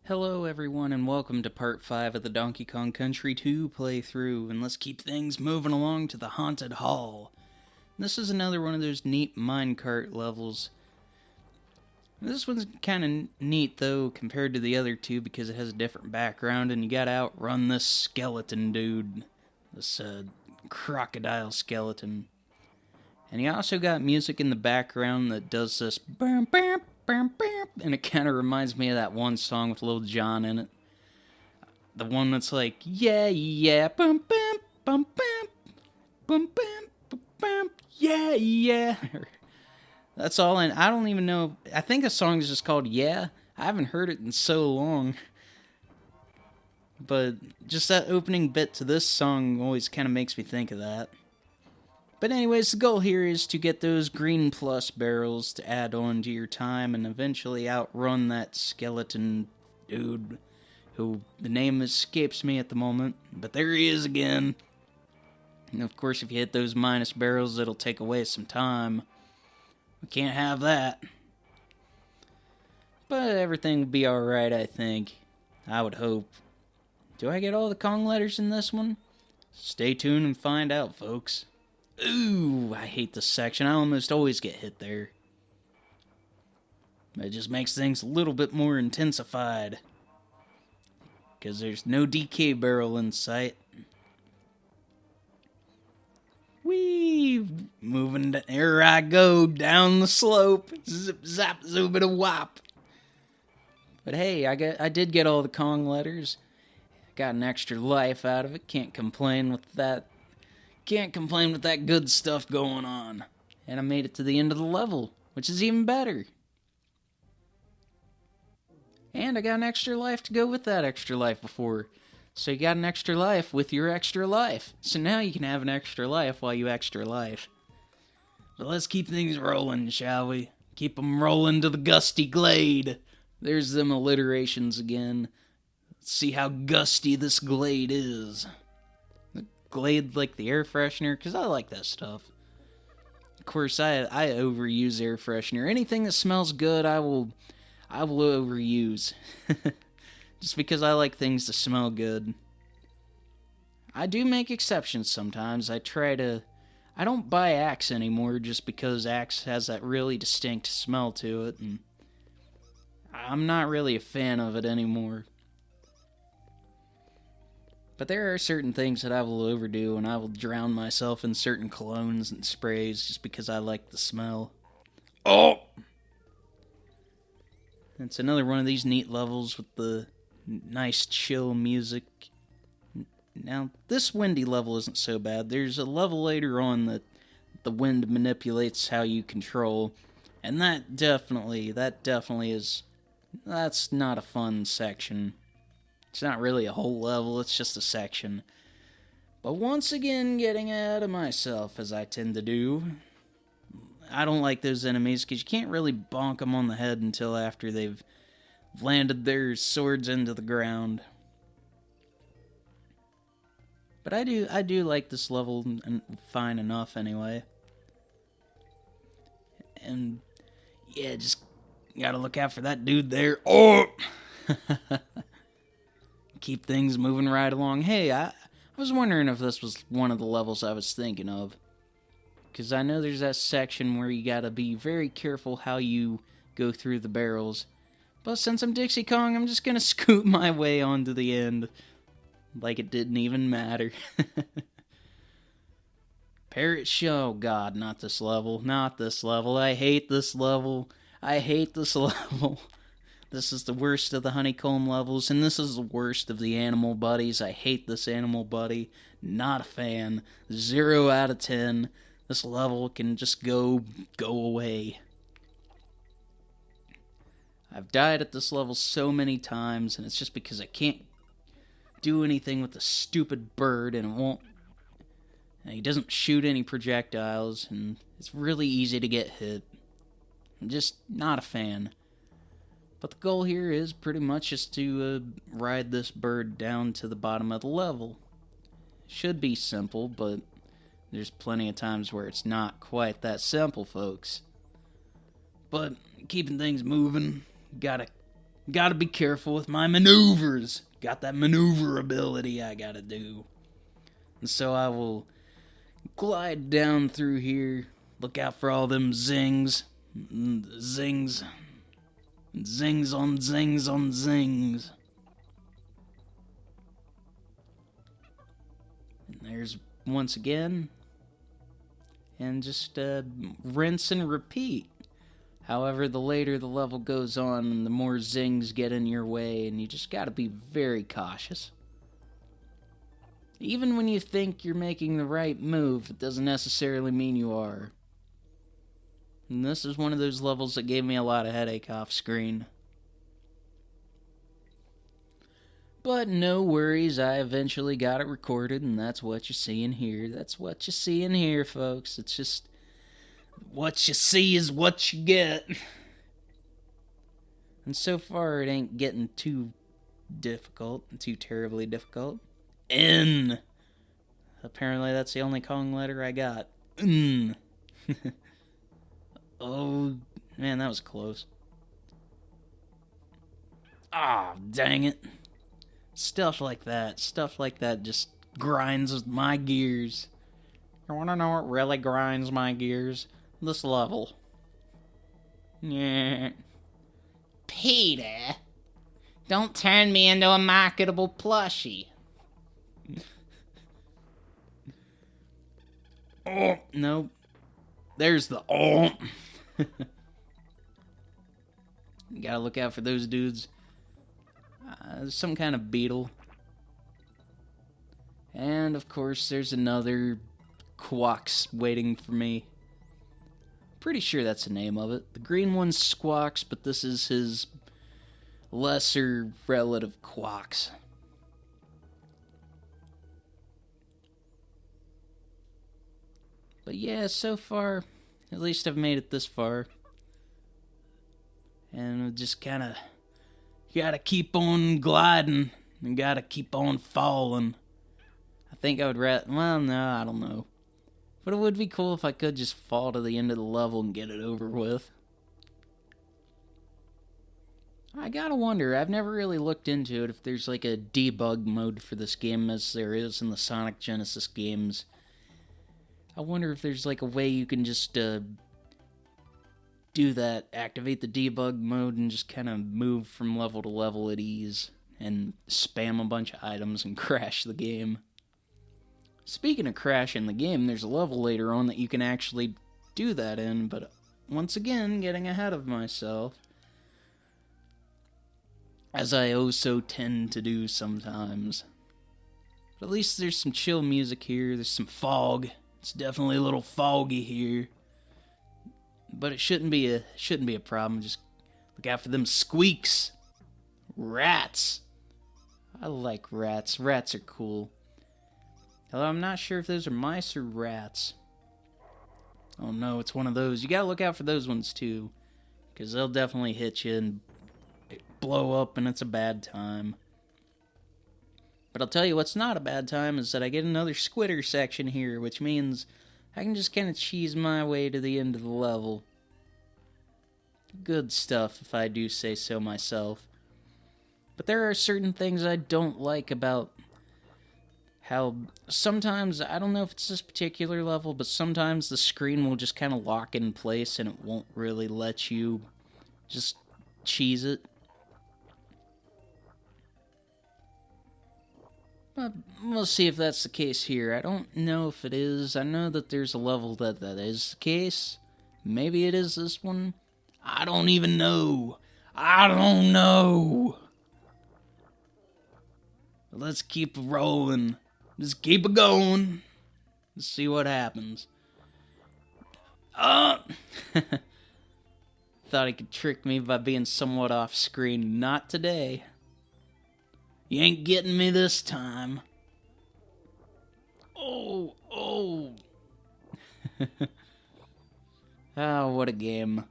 Hello everyone and welcome to part 5 of the Donkey Kong Country 2 playthrough, and let's keep things moving along to the Haunted Hall. This is another one of those neat minecart levels. This one's kind of neat though compared to the other two because it has a different background and you gotta outrun this skeleton dude. This crocodile skeleton. And you also got music in the background that does this bam bam bam bam, and it kind of reminds me of that one song with Lil Jon in it. The one that's like, yeah, yeah, bum bam bum bam bum bam bum bam, yeah, yeah. That's all I don't even know. I think the song is just called Yeah. I haven't heard it in so long. But just that opening bit to this song always kind of makes me think of that. But anyways, the goal here is to get those green plus barrels to add on to your time and eventually outrun that skeleton dude who the name escapes me at the moment. But there he is again. And of course, if you hit those minus barrels, it'll take away some time. We can't have that. But everything will be alright, I think. I would hope. Do I get all the Kong letters in this one? Stay tuned and find out, folks. Ooh, I hate this section. I almost always get hit there. It just makes things a little bit more intensified. Because there's no DK barrel in sight. Whee! Moving, there I go, down the slope. Zip, zap, zoobida wop. But hey, I did get all the Kong letters. Got an extra life out of it. Can't complain with that. Can't complain with that good stuff going on. And I made it to the end of the level, which is even better. And I got an extra life to go with that extra life before. So you got an extra life with your extra life. So now you can have an extra life while you extra life. But let's keep things rolling, shall we? Keep them rolling to the Gusty Glade. There's them alliterations again. Let's see how gusty this glade is. Glade like the air freshener, because I like that stuff. Of course, I overuse air freshener. Anything that smells good, I will overuse. Just because I like things to smell good. I do make exceptions sometimes. I don't buy Axe anymore just because Axe has that really distinct smell to it, and I'm not really a fan of it anymore. But there are certain things that I will overdo, and I will drown myself in certain colognes and sprays just because I like the smell. Oh! It's another one of these neat levels with the nice chill music. Now, this windy level isn't so bad. There's a level later on that the wind manipulates how you control, and that definitely is... That's not a fun section. It's not really a whole level, it's just a section. But once again, getting ahead of myself, as I tend to do. I don't like those enemies, because you can't really bonk them on the head until after they've landed their swords into the ground. But I do like this level fine enough, anyway. And, yeah, just gotta look out for that dude there. Oh! Keep things moving right along. Hey, I was wondering if this was one of the levels I was thinking of. Because I know there's that section where you gotta be very careful how you go through the barrels. But since I'm Dixie Kong, I'm just gonna scoot my way onto the end. Like it didn't even matter. Parrot Show. God, not this level. Not this level. I hate this level. I hate this level. This is the worst of the Honeycomb levels, and this is the worst of the animal buddies. I hate this animal buddy. Not a fan. 0 out of 10. This level can just go away. I've died at this level so many times, and it's just because I can't do anything with the stupid bird, and it won't... And he doesn't shoot any projectiles, and it's really easy to get hit. I'm just not a fan. But the goal here is pretty much just to ride this bird down to the bottom of the level. Should be simple, but there's plenty of times where it's not quite that simple, folks. But keeping things moving, gotta Gotta be careful with my maneuvers. Got that maneuverability I gotta do. And so I will glide down through here. Look out for all them zings. Zings. Zings on zings on zings. And there's once again. And just rinse and repeat. However, the later the level goes on, the more zings get in your way, and you just gotta be very cautious. Even when you think you're making the right move, it doesn't necessarily mean you are. And this is one of those levels that gave me a lot of headache off screen. But no worries, I eventually got it recorded, and that's what you see in here. That's what you see in here, folks. It's just, what you see is what you get. And so far, it ain't getting too difficult, too terribly difficult. N. Apparently, that's the only Kong letter I got. N. Oh, man, that was close. Ah, dang it. Stuff like that just grinds my gears. You wanna know what really grinds my gears? This level. Yeah. Peter, don't turn me into a marketable plushie. Oh, no. There's the oh. You gotta look out for those dudes. Some kind of beetle. And, of course, there's another Quox waiting for me. Pretty sure that's the name of it. The green one's Squawks, but this is his lesser relative Quox. But yeah, so far, at least I've made it this far. And just kind of gotta keep on gliding and gotta keep on falling. I think I would well, no, I don't know. But it would be cool if I could just fall to the end of the level and get it over with. I gotta wonder, I've never really looked into it, if there's like a debug mode for this game as there is in the Sonic Genesis games. I wonder if there's like a way you can just do that, activate the debug mode and just kind of move from level to level at ease and spam a bunch of items and crash the game. Speaking of crashing the game, there's a level later on that you can actually do that in, but once again, getting ahead of myself. As I oh so tend to do sometimes. But at least there's some chill music here, there's some fog. It's definitely a little foggy here. But it shouldn't be a problem. Just look out for them squeaks. Rats. I like rats. Rats are cool. Although I'm not sure if those are mice or rats. Oh no, it's one of those. You gotta look out for those ones too. Because they'll definitely hit you and blow up and it's a bad time. But I'll tell you what's not a bad time is that I get another squitter section here, which means I can just kind of cheese my way to the end of the level. Good stuff, if I do say so myself. But there are certain things I don't like about how sometimes, I don't know if it's this particular level, but sometimes the screen will just kind of lock in place and it won't really let you just cheese it. But we'll see if that's the case here. I don't know if it is. I know that there's a level that is the case. Maybe it is this one. I don't even know. I don't know. But let's keep rolling. Just keep it going. Let's see what happens. Thought he could trick me by being somewhat off screen. Not today. You ain't getting me this time. Oh. Oh, what a game.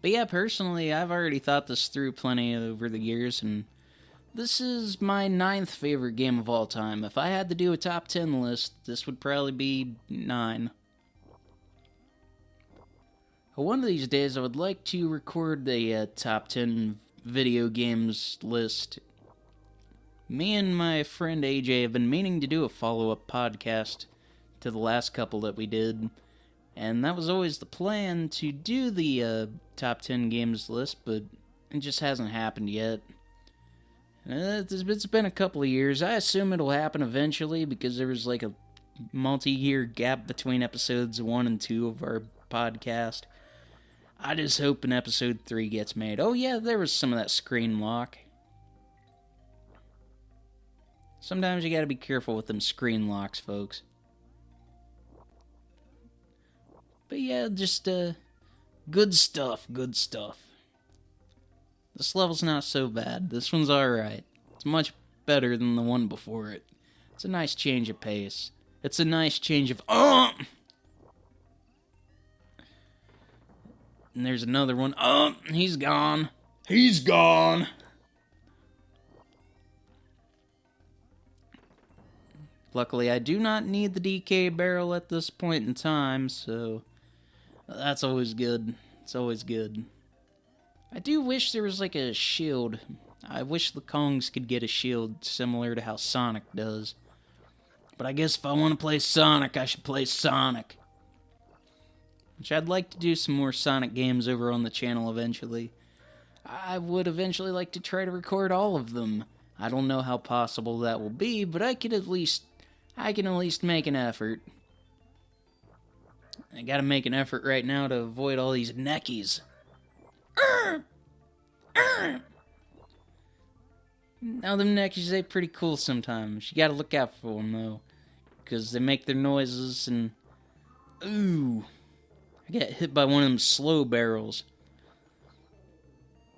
But yeah, personally, I've already thought this through plenty over the years, and this is my 9th favorite game of all time. If I had to do a top 10 list, this would probably be 9. One of these days, I would like to record a top 10 video games list. Me and my friend AJ have been meaning to do a follow-up podcast to the last couple that we did, and that was always the plan, to do the top 10 games list, but it just hasn't happened yet. It's been a couple of years. I assume it'll happen eventually, because there was like a multi-year gap between episodes 1 and 2 of our podcast. I just hope an episode 3 gets made. Oh yeah, there was some of that screen lock. Sometimes you gotta be careful with them screen locks, folks. But yeah, just, good stuff, good stuff. This level's not so bad. This one's alright. It's much better than the one before it. It's a nice change of pace. It's a nice change of, And there's another one. He's gone. He's gone. Luckily, I do not need the DK barrel at this point in time, so that's always good. It's always good. I do wish there was like a shield. I wish the Kongs could get a shield similar to how Sonic does. But I guess if I want to play Sonic, I should play Sonic. Which I'd like to do some more Sonic games over on the channel eventually. I would eventually like to try to record all of them. I don't know how possible that will be, but I can at least make an effort. I gotta make an effort right now to avoid all these neckies. Now them neckies, they pretty cool sometimes. You gotta look out for them though, because they make their noises and... Ooh. I get hit by one of them slow barrels.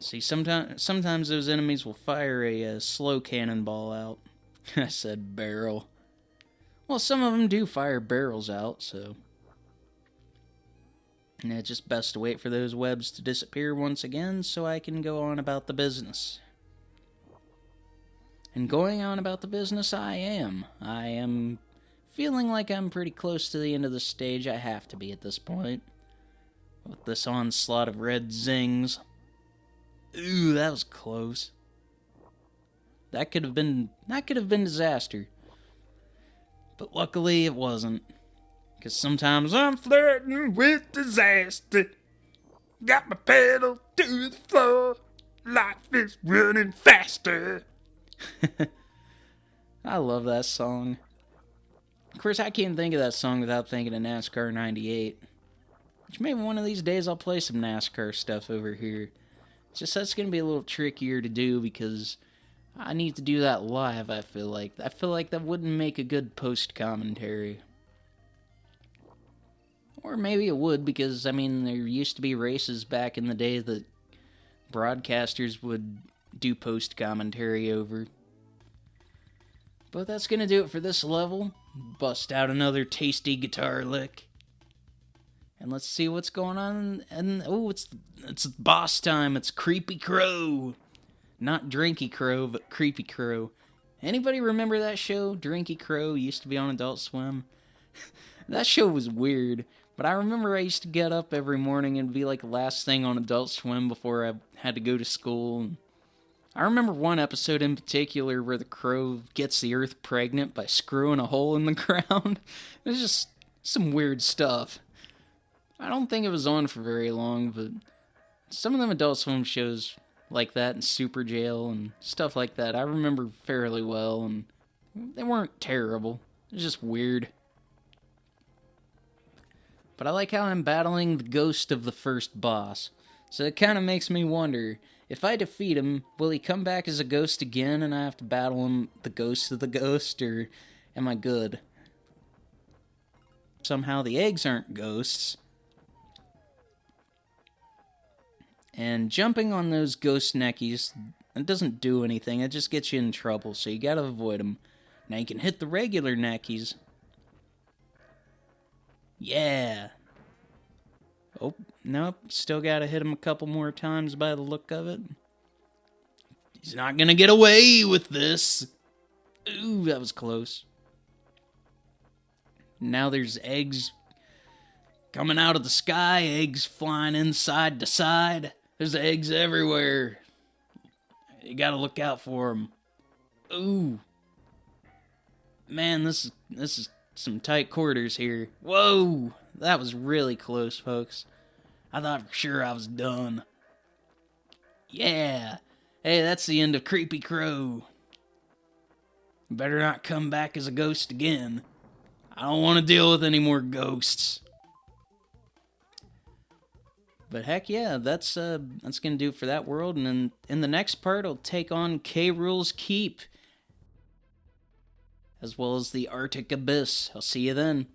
See, sometimes those enemies will fire a slow cannonball out. I said barrel. Well, some of them do fire barrels out, so... And it's just best to wait for those webs to disappear once again so I can go on about the business. And going on about the business, I am. I am feeling like I'm pretty close to the end of the stage. I have to be at this point. With this onslaught of red zings. Ooh, that was close. That could have been disaster. But luckily it wasn't. Because sometimes I'm flirting with disaster. Got my pedal to the floor. Life is running faster. I love that song. Of course, I can't think of that song without thinking of NASCAR 98. Which maybe one of these days I'll play some NASCAR stuff over here. It's just that's going to be a little trickier to do because I need to do that live, I feel like. I feel like that wouldn't make a good post-commentary. Or maybe it would because, I mean, there used to be races back in the day that broadcasters would do post-commentary over. But that's going to do it for this level. Bust out another tasty guitar lick. And let's see what's going on. And oh, it's boss time. It's Creepy Crow. Not Drinky Crow, but Creepy Crow. Anybody remember that show? Drinky Crow used to be on Adult Swim. That show was weird. But I remember I used to get up every morning and be like the last thing on Adult Swim before I had to go to school. I remember one episode in particular where the crow gets the earth pregnant by screwing a hole in the ground. It was just some weird stuff. I don't think it was on for very long, but some of them Adult Swim shows like that and Super Jail and stuff like that I remember fairly well, and they weren't terrible. It was just weird. But I like how I'm battling the ghost of the first boss, so it kind of makes me wonder, if I defeat him, will he come back as a ghost again and I have to battle him, the ghost of the ghost, or am I good? Somehow the eggs aren't ghosts. And jumping on those ghost neckies, it doesn't do anything, it just gets you in trouble, so you gotta avoid them. Now you can hit the regular neckies. Yeah! Oh, nope, still gotta hit him a couple more times by the look of it. He's not gonna get away with this! Ooh, that was close. Now there's eggs coming out of the sky, eggs flying inside to side. There's eggs everywhere. You gotta look out for them. Ooh. Man, this is some tight quarters here. Whoa! That was really close, folks. I thought for sure I was done. Yeah. Hey, that's the end of Creepy Crow. Better not come back as a ghost again. I don't want to deal with any more ghosts. But heck yeah, that's gonna do it for that world. And then in the next part, I'll take on K. Rool's Keep, as well as the Arctic Abyss. I'll see you then.